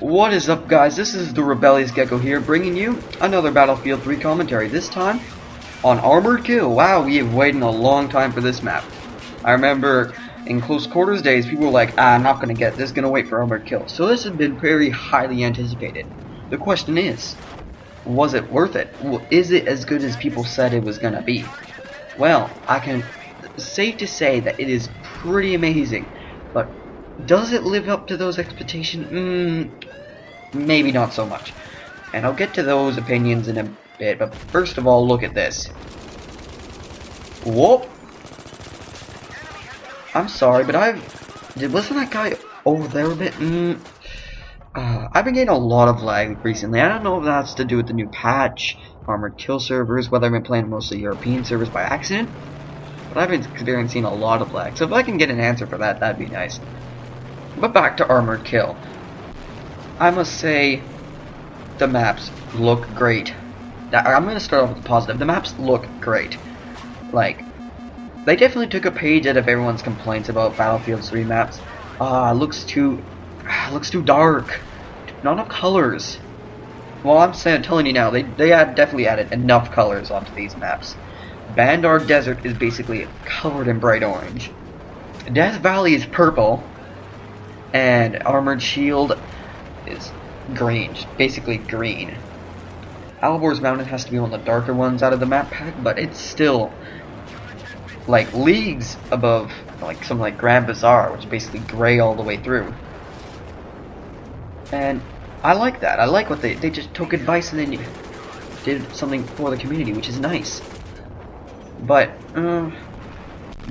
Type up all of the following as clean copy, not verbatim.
What is up, guys? This is the rebellious gecko here, bringing you another Battlefield 3 commentary, this time on Armored Kill. Wow, we have waited a long time for this map. I remember in close quarters days, people were like, I'm not gonna get this, gonna wait for Armored Kill. So this has been very highly anticipated. The question is, was it worth it? Is it as good as people said it was gonna be? Well, I can safe to say that it is pretty amazing, but does it live up to those expectations? Maybe not so much. And I'll get to those opinions in a bit, but first of all, look at this. Whoop! I'm sorry, but wasn't that guy over there a bit? I've been getting a lot of lag recently. I don't know if that's to do with the new patch, Armored Kill servers, whether I've been playing mostly European servers by accident, but I've been experiencing a lot of lag. So if I can get an answer for that, that'd be nice. But back to Armored Kill. I must say, the maps look great. I'm going to start off with the positive. The maps look great. Like, they definitely took a page out of everyone's complaints about Battlefield 3 maps. Looks too dark. Not enough colors. Well, I'm telling you now, they definitely added enough colors onto these maps. Bandar Desert is basically covered in bright orange. Death Valley is purple. And Armored Shield is green, basically green. Albor's Mountain has to be one of the darker ones out of the map pack, but it's still like leagues above like something like Grand Bazaar, which is basically gray all the way through. And I like that. I like what they just took advice and then did something for the community, which is nice. But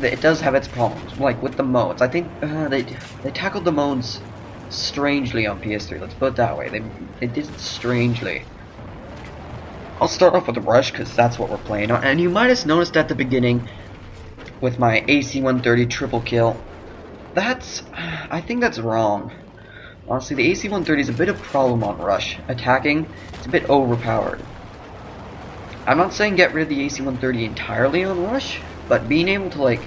it does have its problems, like with the modes. I think they tackled the modes strangely on PS3. Let's put it that way. They did it strangely. I'll start off with the Rush because that's what we're playing on. And you might have noticed at the beginning with my AC-130 triple kill. I think that's wrong. Honestly, the AC-130 is a bit of a problem on Rush. Attacking, it's a bit overpowered. I'm not saying get rid of the AC-130 entirely on Rush, but being able to like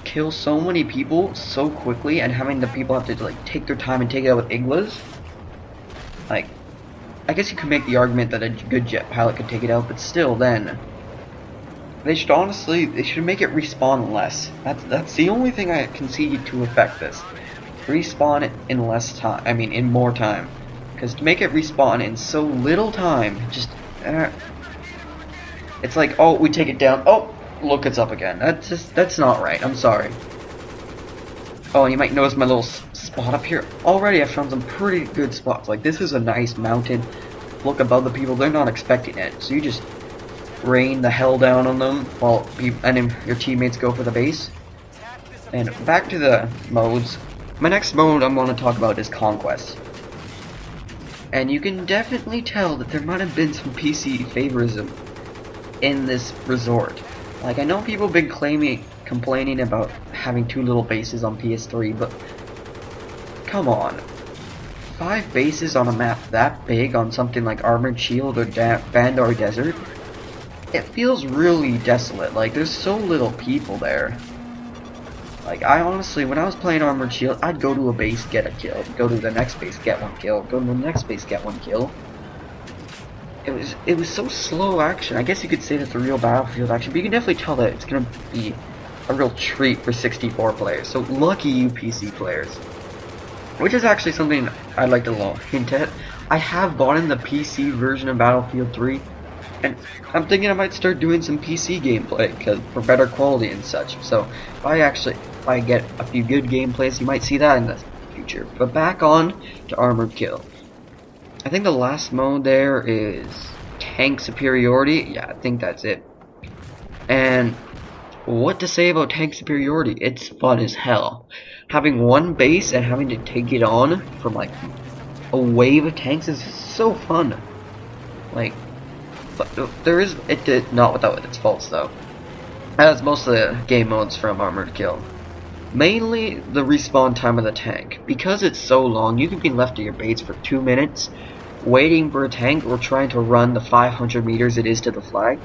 kill so many people so quickly and having the people have to like take their time and take it out with Iglas, like, I guess you could make the argument that a good jet pilot could take it out, but still, then they should make it respawn less. That's the only thing I can see to affect this. Respawn it in less time. I mean, in more time, because to make it respawn in so little time, just it's like, oh, we take it down. Oh, look, it's up again. That's not right. I'm sorry. Oh, and you might notice my little spot up here. Already I've found some pretty good spots. Like, this is a nice mountain. Look above the people. They're not expecting it. So you just rain the hell down on them while your teammates go for the base. And back to the modes. My next mode I'm going to talk about is Conquest. And you can definitely tell that there might have been some PC favorism in this resort. Like, I know people have been complaining about having too little bases on PS3, but come on. 5 bases on a map that big on something like Armored Shield or Bandar Desert? It feels really desolate. Like, there's so little people there. Like, I honestly, when I was playing Armored Shield, I'd go to a base, get a kill, go to the next base, get one kill, go to the next base, get one kill. It was so slow action. I guess you could say that's a real Battlefield action, but you can definitely tell that it's gonna be a real treat for 64 players. So lucky you PC players. Which is actually something I'd like to hint at. I have bought in the PC version of Battlefield 3, and I'm thinking I might start doing some PC gameplay for better quality and such. So if I get a few good gameplays, you might see that in the future. But back on to Armored Kill. I think the last mode there is tank superiority. Yeah, I think that's it. And what to say about tank superiority? It's fun as hell. Having one base and having to take it on from like a wave of tanks is so fun. Like, but not without its faults though. As most of the game modes from Armored Kill. Mainly the respawn time of the tank. Because it's so long, you can be left at your base for 2 minutes, waiting for a tank or trying to run the 500 meters it is to the flag.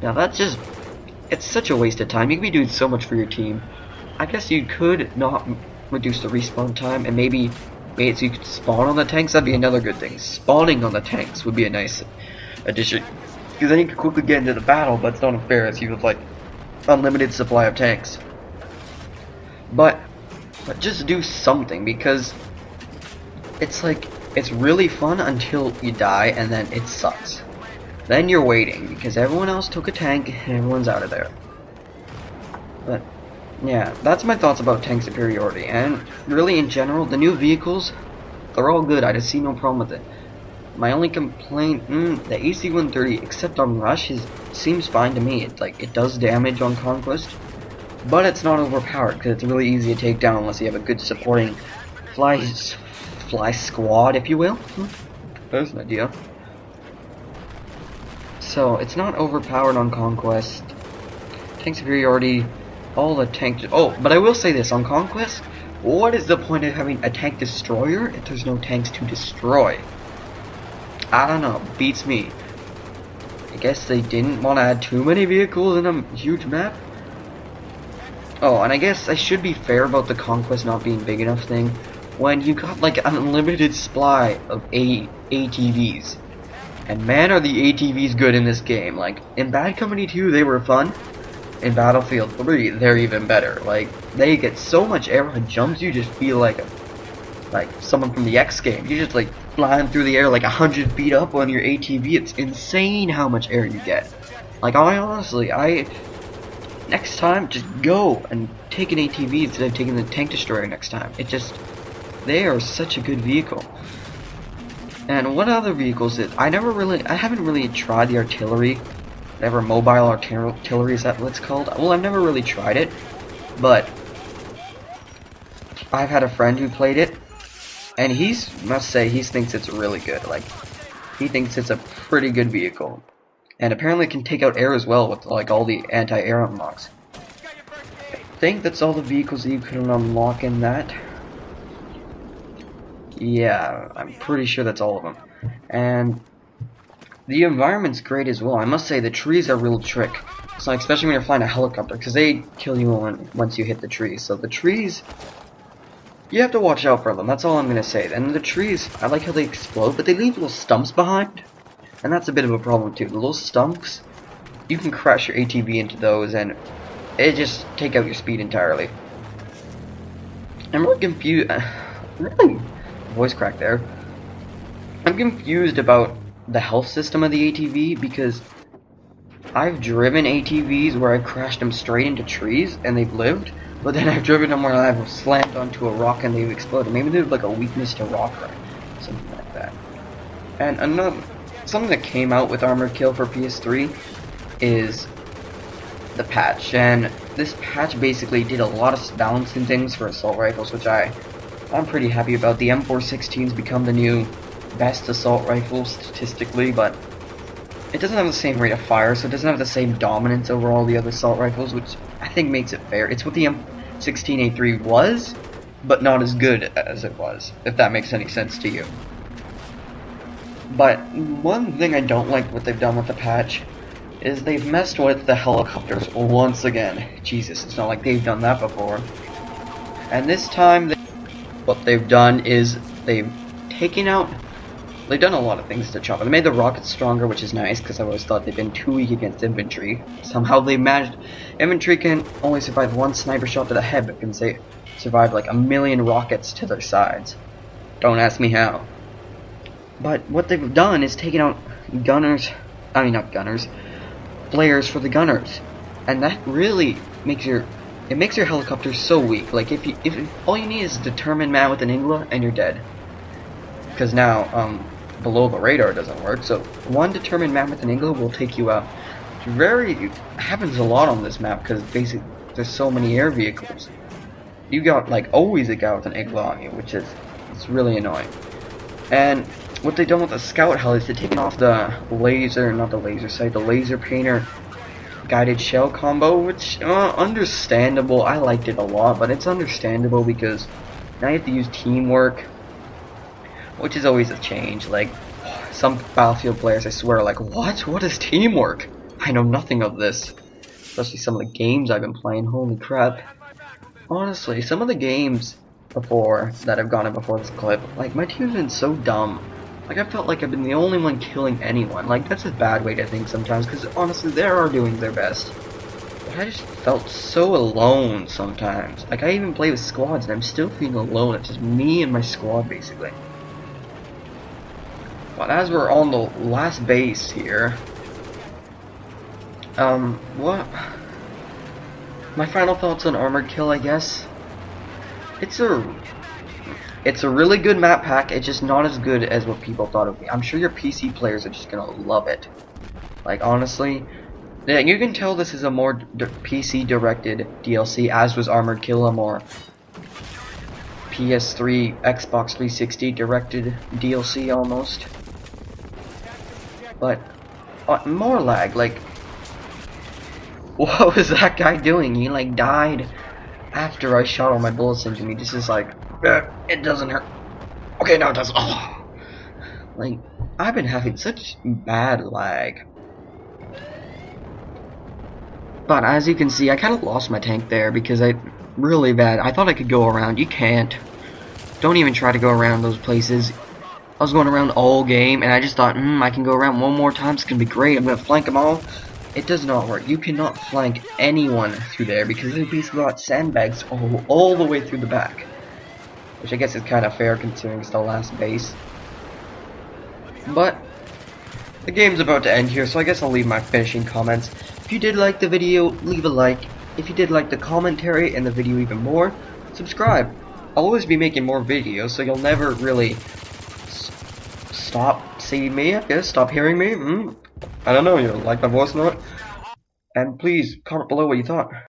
Now it's such a waste of time. You could be doing so much for your team. I guess you could not reduce the respawn time and maybe made it so you could spawn on the tanks, that'd be another good thing. Spawning on the tanks would be a nice addition. Because then you could quickly get into the battle, but it's not unfair as you have like unlimited supply of tanks. But just do something, because it's like, it's really fun until you die and then it sucks. Then you're waiting because everyone else took a tank and everyone's out of there. But yeah, that's my thoughts about tank superiority. And really in general, the new vehicles, they're all good. I just see no problem with it. My only complaint, the AC-130, except on Rush, seems fine to me. It's like, it does damage on Conquest, but it's not overpowered because it's really easy to take down unless you have a good supporting fly squad, if you will. There's an idea. So it's not overpowered on Conquest. Tank superiority, all the tanks. Oh, but I will say this, on Conquest, what is the point of having a tank destroyer if there's no tanks to destroy? I don't know, beats me. I guess they didn't want to add too many vehicles in a huge map. Oh, and I guess I should be fair about the Conquest not being big enough thing. When you got like an unlimited supply of ATVs. And man, are the ATVs good in this game. Like, in Bad Company 2, they were fun. In Battlefield 3, they're even better. Like, they get so much airhead jumps, you just feel like someone from the X game. You just like flying through the air like 100 feet up on your ATV. It's insane how much air you get. Like, next time, just go and take an ATV instead of taking the tank destroyer next time. They are such a good vehicle. And what other vehicles I haven't really tried the artillery. Ever mobile artillery, is that what it's called? Well, I've never really tried it, but I've had a friend who played it, and must say he thinks it's really good. Like, he thinks it's a pretty good vehicle. And apparently it can take out air as well with like all the anti-air unlocks. I think that's all the vehicles that you can unlock in that. Yeah, I'm pretty sure that's all of them. And the environment's great as well. I must say the trees are a real trick. So especially when you're flying a helicopter, because they kill you once you hit the trees. So the trees, you have to watch out for them. That's all I'm gonna say. And the trees, I like how they explode, but they leave little stumps behind, and that's a bit of a problem too. The little stumps, you can crash your ATV into those, and it just take out your speed entirely. I'm really confused. Really. Voice crack there. I'm confused about the health system of the ATV, because I've driven ATVs where I've crashed them straight into trees and they've lived, but then I've driven them where I've slammed onto a rock and they've exploded. Maybe they have like a weakness to rock, or something like that. And something that came out with Armored Kill for PS3 is the patch, and this patch basically did a lot of balancing things for assault rifles, which I'm pretty happy about. The M416's become the new best assault rifle statistically, but it doesn't have the same rate of fire, so it doesn't have the same dominance over all the other assault rifles, which I think makes it fair. It's what the M16A3 was, but not as good as it was, if that makes any sense to you. But one thing I don't like what they've done with the patch is they've messed with the helicopters once again. Jesus, it's not like they've done that before. And this time, what they've done is they've done a lot of things to chop. They made the rockets stronger, which is nice, because I always thought they've been too weak against infantry. Somehow they managed. Infantry can only survive one sniper shot to the head, but can survive like 1,000,000 rockets to their sides. Don't ask me how. But what they've done is taken out flares for the gunners, and that really makes your helicopter so weak. Like if all you need is a determined man with an Ingla, and you're dead. Because now below the radar doesn't work, so one determined man with an Ingla will take you out. It happens a lot on this map because basically there's so many air vehicles. You got like always a guy with an Ingla on you, which is really annoying. And what they've done with the scout heli is they've taken off the laser painter guided shell combo, which understandable. I liked it a lot, but it's understandable because now you have to use teamwork, which is always a change. Like some Battlefield players, I swear, are like, what is teamwork? I know nothing of this. Especially some of the games I've been playing. Holy crap! Honestly, some of the games before that have gone in before this clip. Like, my team's been so dumb. Like, I felt like I've been the only one killing anyone. Like, that's a bad way to think sometimes, because honestly, they are doing their best. But I just felt so alone sometimes. Like, I even play with squads, and I'm still feeling alone. It's just me and my squad, basically. But as we're on the last base here, what? My final thoughts on Armored Kill, I guess. It's a really good map pack. It's just not as good as what people thought it would be. I'm sure your PC players are just gonna love it. Like, honestly, yeah, you can tell this is a more PC directed DLC, as was Armored Kill, a more PS3, Xbox 360 directed DLC almost. But more lag. Like, what was that guy doing? He like died after I shot all my bullets into me. This is like, it doesn't hurt. Okay, now it does. Oh, like, I've been having such bad lag. But as you can see, I kind of lost my tank there because really bad. I thought I could go around. You can't. Don't even try to go around those places. I was going around all game, and I just thought, I can go around one more time. It's gonna be great. I'm gonna flank them all. It does not work. You cannot flank anyone through there because they basically got sandbags all the way through the back. Which I guess is kind of fair considering it's the last base. But the game's about to end here, so I guess I'll leave my finishing comments. If you did like the video, leave a like. If you did like the commentary and the video even more, subscribe. I'll always be making more videos, so you'll never really stop seeing me, I guess. Stop hearing me. I don't know, you like my voice or not? And please comment below what you thought.